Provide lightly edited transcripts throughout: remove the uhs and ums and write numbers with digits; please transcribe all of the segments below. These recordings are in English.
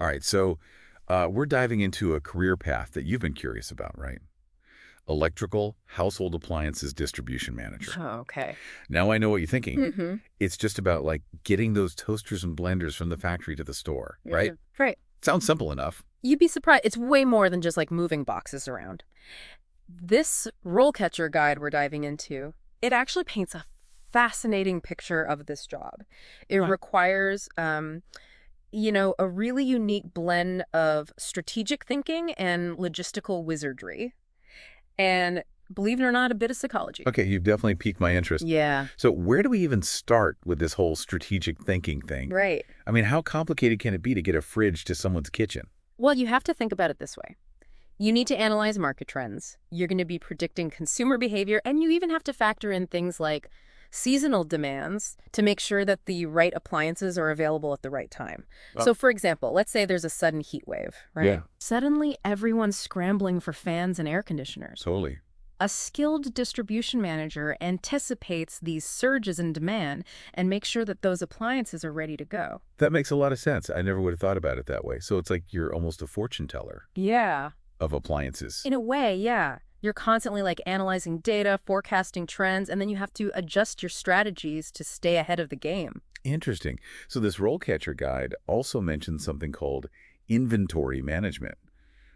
All right, so we're diving into a career path that you've been curious about, right? Electrical Household Appliances Distribution Manager. Oh, okay. Now I know what you're thinking. Mm-hmm. It's just about, like, getting those toasters and blenders from the factory to the store, Yeah. right? Right. Sounds simple enough. You'd be surprised. It's way more than just like moving boxes around. This RoleCatcher guide we're diving into, it actually paints a fascinating picture of this job. It Right. requires, a really unique blend of strategic thinking and logistical wizardry. And believe it or not, a bit of psychology. Okay, you've definitely piqued my interest. Yeah, So where do we even start with this whole strategic thinking thing? right. I mean, how complicated can it be to get a fridge to someone's kitchen? Well, you have to think about it this way. You need to analyze market trends. You're going to be predicting consumer behavior, and you even have to factor in things like seasonal demands to make sure that the right appliances are available at the right time. Well, So, for example, let's say there's a sudden heat wave, right? Yeah. Suddenly, everyone's scrambling for fans and air conditioners. Totally. A skilled distribution manager anticipates these surges in demand and makes sure that those appliances are ready to go. That makes a lot of sense. I never would have thought about it that way. So it's like you're almost a fortune teller Yeah. of appliances. In a way, yeah. You're constantly like analyzing data, forecasting trends, and then you have to adjust your strategies to stay ahead of the game. Interesting. So this RoleCatcher guide also mentions something called inventory management,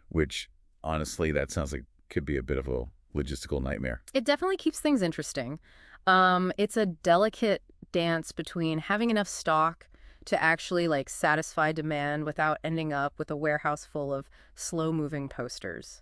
which honestly, that sounds like could be a bit of a logistical nightmare. It definitely keeps things interesting. It's a delicate dance between having enough stock to actually like satisfy demand without ending up with a warehouse full of slow-moving posters.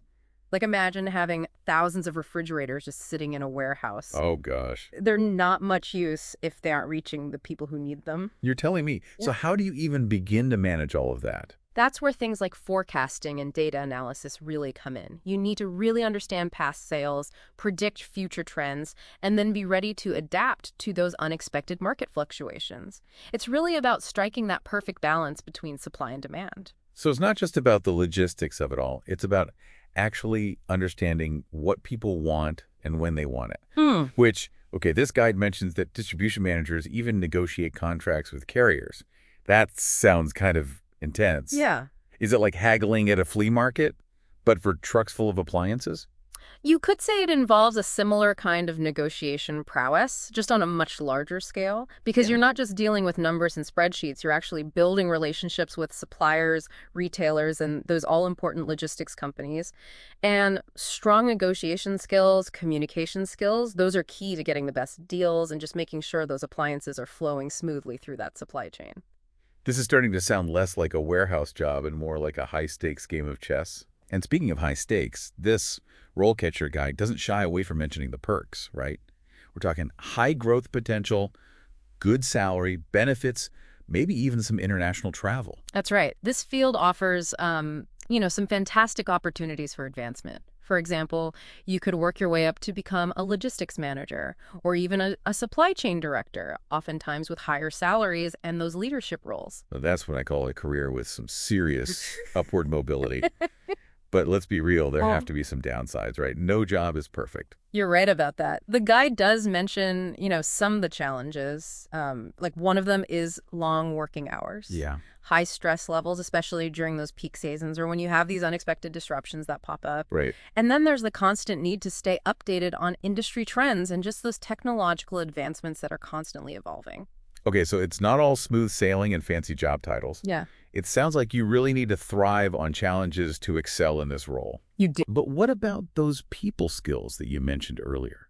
Like imagine having thousands of refrigerators just sitting in a warehouse. Oh, gosh. They're not much use if they aren't reaching the people who need them. You're telling me. So Yeah. how do you even begin to manage all of that? That's where things like forecasting and data analysis really come in. You need to really understand past sales, predict future trends, and then be ready to adapt to those unexpected market fluctuations. It's really about striking that perfect balance between supply and demand. So it's not just about the logistics of it all. It's about actually understanding what people want and when they want it. Which, okay, this guide mentions that distribution managers even negotiate contracts with carriers. That sounds kind of intense. Yeah. Is it like haggling at a flea market, but for trucks full of appliances? You could say it involves a similar kind of negotiation prowess, just on a much larger scale, because Yeah. you're not just dealing with numbers and spreadsheets, you're actually building relationships with suppliers, retailers, and those all-important logistics companies. And strong negotiation skills, communication skills, those are key to getting the best deals and just making sure those appliances are flowing smoothly through that supply chain. This is starting to sound less like a warehouse job and more like a high-stakes game of chess. And speaking of high stakes, this RoleCatcher guide doesn't shy away from mentioning the perks, right? We're talking high growth potential, good salary, benefits, maybe even some international travel. That's right. This field offers, some fantastic opportunities for advancement. For example, you could work your way up to become a logistics manager or even a supply chain director, oftentimes with higher salaries and those leadership roles. Now, that's what I call a career with some serious upward mobility. But let's be real, there have to be some downsides, right? No job is perfect. You're right about that. The guide does mention, some of the challenges. Like one of them is long working hours. Yeah. High stress levels, especially during those peak seasons or when you have these unexpected disruptions that pop up. Right. And then there's the constant need to stay updated on industry trends and just those technological advancements that are constantly evolving. Okay, so it's not all smooth sailing and fancy job titles. Yeah. It sounds like you really need to thrive on challenges to excel in this role. You do. But what about those people skills that you mentioned earlier?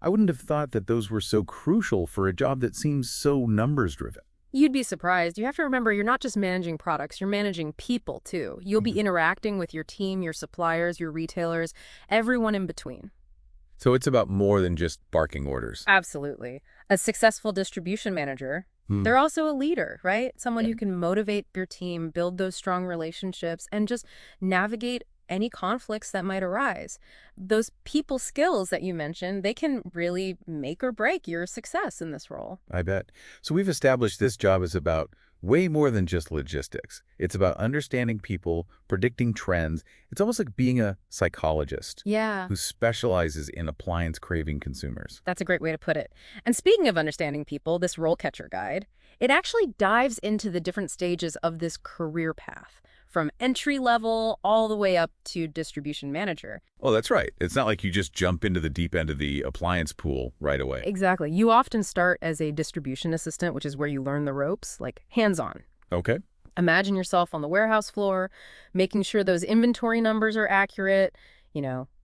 I wouldn't have thought that those were so crucial for a job that seems so numbers-driven. You'd be surprised. You have to remember you're not just managing products, you're managing people too. You'll be interacting with your team, your suppliers, your retailers, everyone in between. So it's about more than just barking orders. Absolutely. A successful distribution manager, they're also a leader, right? Someone who can motivate your team, build those strong relationships, and just navigate any conflicts that might arise. Those people skills that you mentioned, they can really make or break your success in this role. I bet. So we've established this job is about way more than just logistics. It's about understanding people, predicting trends. It's almost like being a psychologist Yeah. who specializes in appliance-craving consumers. That's a great way to put it. And speaking of understanding people, this RoleCatcher guide, It actually dives into the different stages of this career path, from entry level all the way up to distribution manager. Oh, that's right. It's not like you just jump into the deep end of the appliance pool right away. Exactly. You often start as a distribution assistant, which is where you learn the ropes, like hands-on. Okay. Imagine yourself on the warehouse floor, making sure those inventory numbers are accurate,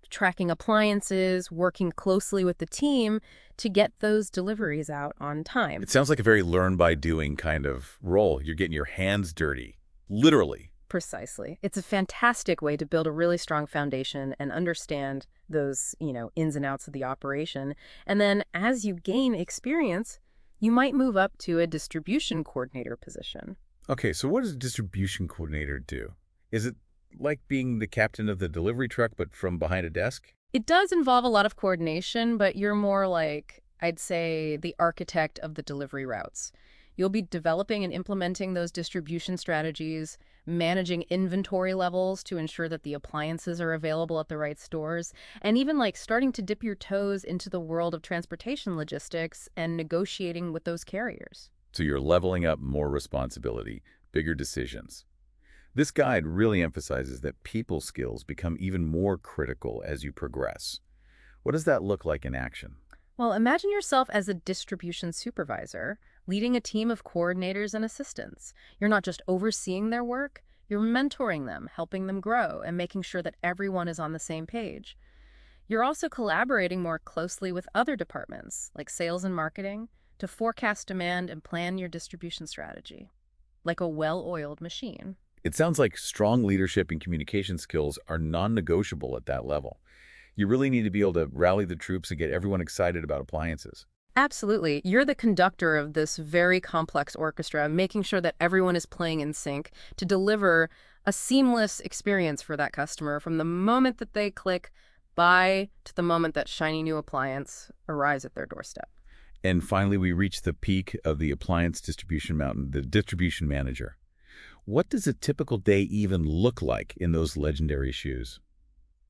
tracking appliances, working closely with the team to get those deliveries out on time. It sounds like a very learn by doing kind of role. You're getting your hands dirty, literally. Precisely. It's a fantastic way to build a really strong foundation and understand those, ins and outs of the operation. And then as you gain experience, you might move up to a distribution coordinator position. Okay, so what does a distribution coordinator do? Is it like being the captain of the delivery truck, but from behind a desk? It does involve a lot of coordination, but you're more like, I'd say, the architect of the delivery routes. You'll be developing and implementing those distribution strategies, managing inventory levels to ensure that the appliances are available at the right stores, and even like starting to dip your toes into the world of transportation logistics and negotiating with those carriers. So you're leveling up more responsibility, bigger decisions. This guide really emphasizes that people skills become even more critical as you progress. What does that look like in action? Well, imagine yourself as a distribution supervisor, leading a team of coordinators and assistants. You're not just overseeing their work, you're mentoring them, helping them grow, and making sure that everyone is on the same page. You're also collaborating more closely with other departments, like sales and marketing, to forecast demand and plan your distribution strategy, like a well-oiled machine. It sounds like strong leadership and communication skills are non-negotiable at that level. You really need to be able to rally the troops and get everyone excited about appliances. Absolutely. You're the conductor of this very complex orchestra, making sure that everyone is playing in sync to deliver a seamless experience for that customer from the moment that they click buy to the moment that shiny new appliance arrives at their doorstep. And finally, we reach the peak of the appliance distribution mountain, the distribution manager. What does a typical day even look like in those legendary shoes?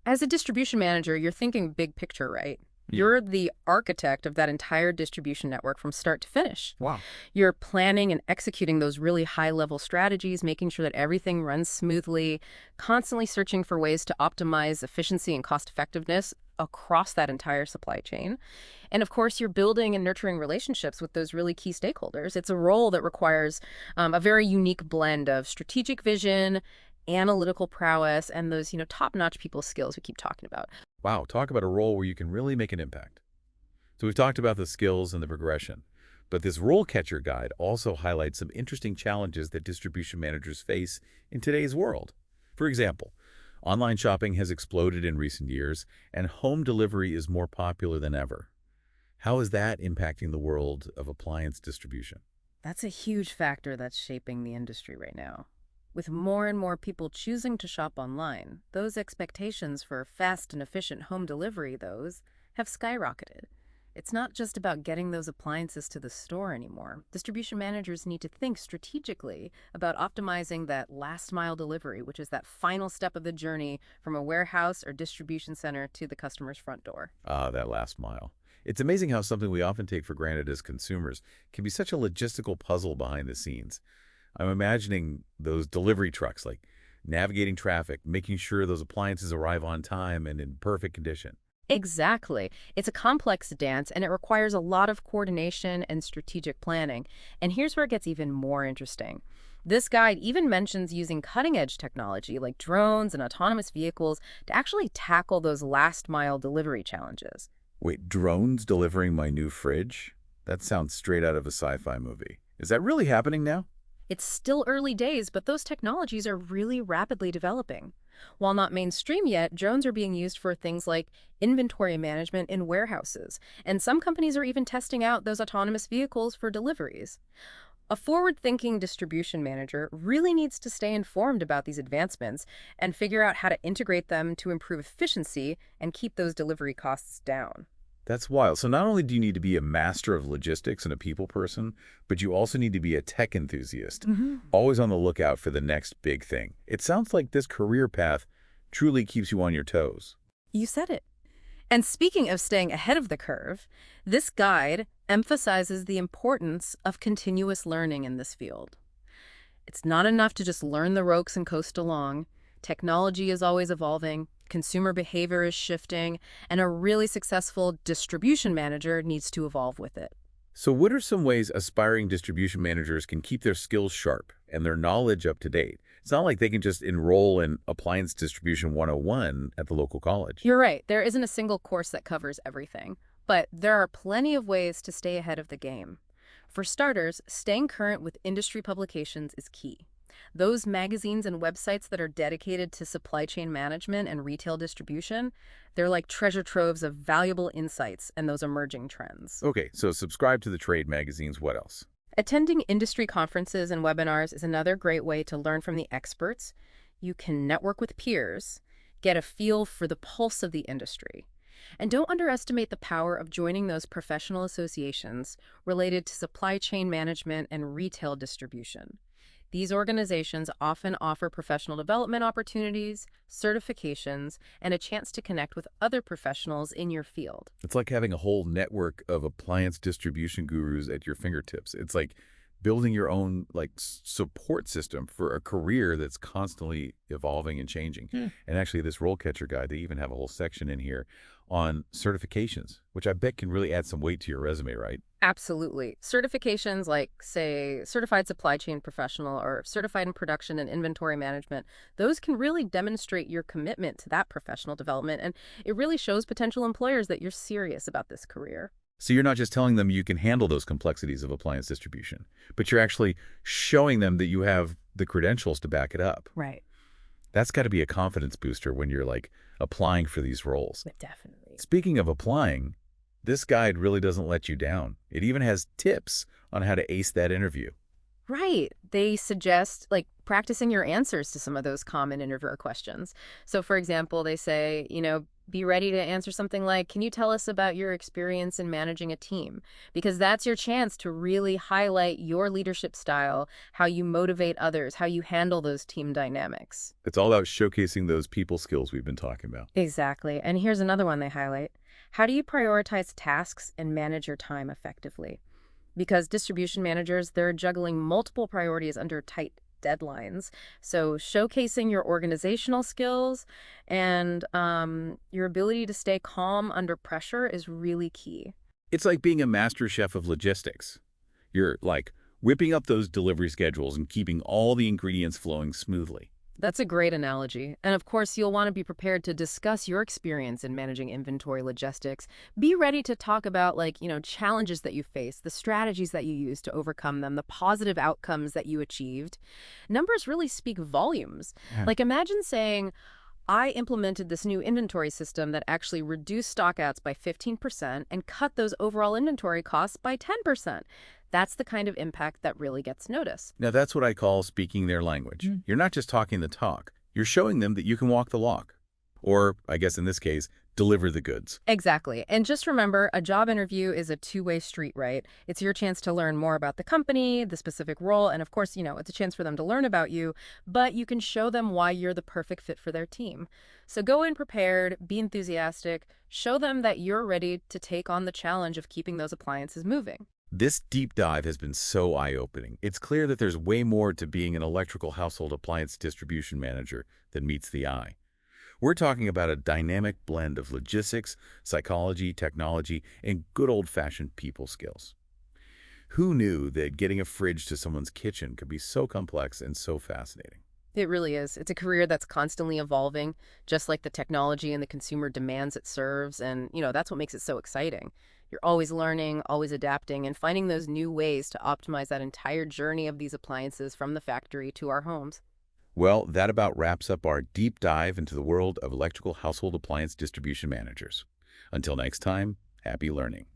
As a distribution manager, you're thinking big picture, right? Yeah. You're the architect of that entire distribution network from start to finish. Wow. You're planning and executing those really high-level strategies, making sure that everything runs smoothly, constantly searching for ways to optimize efficiency and cost-effectiveness across that entire supply chain. And of course, you're building and nurturing relationships with those really key stakeholders. It's a role that requires a very unique blend of strategic vision, analytical prowess, and those, top-notch people skills we keep talking about. Wow, talk about a role where you can really make an impact. So we've talked about the skills and the progression, but this RoleCatcher guide also highlights some interesting challenges that distribution managers face in today's world. For example, online shopping has exploded in recent years, and home delivery is more popular than ever. How is that impacting the world of appliance distribution? That's a huge factor that's shaping the industry right now. With more and more people choosing to shop online, those expectations for fast and efficient home delivery, have skyrocketed. It's not just about getting those appliances to the store anymore. Distribution managers need to think strategically about optimizing that last mile delivery, which is that final step of the journey from a warehouse or distribution center to the customer's front door. Ah, that last mile. It's amazing how something we often take for granted as consumers can be such a logistical puzzle behind the scenes. I'm imagining those delivery trucks, like navigating traffic, making sure those appliances arrive on time and in perfect condition. Exactly. It's a complex dance, and it requires a lot of coordination and strategic planning. And here's where it gets even more interesting. This guide even mentions using cutting-edge technology like drones and autonomous vehicles to actually tackle those last-mile delivery challenges. Wait, drones delivering my new fridge? That sounds straight out of a sci-fi movie. Is that really happening now? It's still early days, but those technologies are really rapidly developing. While not mainstream yet, drones are being used for things like inventory management in warehouses, and some companies are even testing out those autonomous vehicles for deliveries. A forward-thinking distribution manager really needs to stay informed about these advancements and figure out how to integrate them to improve efficiency and keep those delivery costs down. That's wild. So not only do you need to be a master of logistics and a people person, but you also need to be a tech enthusiast, always on the lookout for the next big thing. It sounds like this career path truly keeps you on your toes. You said it. And speaking of staying ahead of the curve, this guide emphasizes the importance of continuous learning in this field. It's not enough to just learn the ropes and coast along. Technology is always evolving, consumer behavior is shifting, and a really successful distribution manager needs to evolve with it. So what are some ways aspiring distribution managers can keep their skills sharp and their knowledge up to date? It's not like they can just enroll in Appliance Distribution 101 at the local college. You're right, there isn't a single course that covers everything, but there are plenty of ways to stay ahead of the game. For starters, staying current with industry publications is key. Those magazines and websites that are dedicated to supply chain management and retail distribution, they're like treasure troves of valuable insights and those emerging trends. Okay, so subscribe to the trade magazines. What else? Attending industry conferences and webinars is another great way to learn from the experts. You can network with peers, get a feel for the pulse of the industry. And don't underestimate the power of joining those professional associations related to supply chain management and retail distribution. These organizations often offer professional development opportunities, certifications, and a chance to connect with other professionals in your field. It's like having a whole network of appliance distribution gurus at your fingertips. It's like building your own support system for a career that's constantly evolving and changing. And actually, this RoleCatcher guide, they even have a whole section in here on certifications, which I bet can really add some weight to your resume, right? Absolutely. Certifications like, say, Certified Supply Chain Professional or Certified in Production and Inventory Management, those can really demonstrate your commitment to that professional development, and it really shows potential employers that you're serious about this career. So you're not just telling them you can handle those complexities of appliance distribution, but you're actually showing them that you have the credentials to back it up. Right. That's got to be a confidence booster when you're applying for these roles. But definitely. Speaking of applying, this guide really doesn't let you down. It even has tips on how to ace that interview. Right. They suggest practicing your answers to some of those common interviewer questions. So for example, they say, be ready to answer something like, can you tell us about your experience in managing a team? Because that's your chance to really highlight your leadership style, how you motivate others, how you handle those team dynamics. It's all about showcasing those people skills we've been talking about. Exactly. And here's another one they highlight. How do you prioritize tasks and manage your time effectively? Because distribution managers, they're juggling multiple priorities under tight deadlines. So showcasing your organizational skills and your ability to stay calm under pressure is really key. It's like being a master chef of logistics. You're whipping up those delivery schedules and keeping all the ingredients flowing smoothly. That's a great analogy. And of course, you'll want to be prepared to discuss your experience in managing inventory logistics. Be ready to talk about challenges that you face, the strategies that you use to overcome them, the positive outcomes that you achieved. Numbers really speak volumes. Yeah. Imagine saying, I implemented this new inventory system that actually reduced stockouts by 15% and cut those overall inventory costs by 10%. That's the kind of impact that really gets noticed. Now, that's what I call speaking their language. You're not just talking the talk. You're showing them that you can walk the walk. Or, I guess in this case, deliver the goods. Exactly. And just remember, a job interview is a two-way street, right? It's your chance to learn more about the company, the specific role, and of course, it's a chance for them to learn about you, but you can show them why you're the perfect fit for their team. So go in prepared, be enthusiastic, show them that you're ready to take on the challenge of keeping those appliances moving. This deep dive has been so eye-opening. It's clear that there's way more to being an electrical household appliance distribution manager than meets the eye. We're talking about a dynamic blend of logistics, psychology, technology, and good old-fashioned people skills. Who knew that getting a fridge to someone's kitchen could be so complex and so fascinating? It really is. It's a career that's constantly evolving, just like the technology and the consumer demands it serves. And, that's what makes it so exciting. You're always learning, always adapting, and finding those new ways to optimize that entire journey of these appliances from the factory to our homes. Well, that about wraps up our deep dive into the world of electrical household appliance distribution managers. Until next time, happy learning.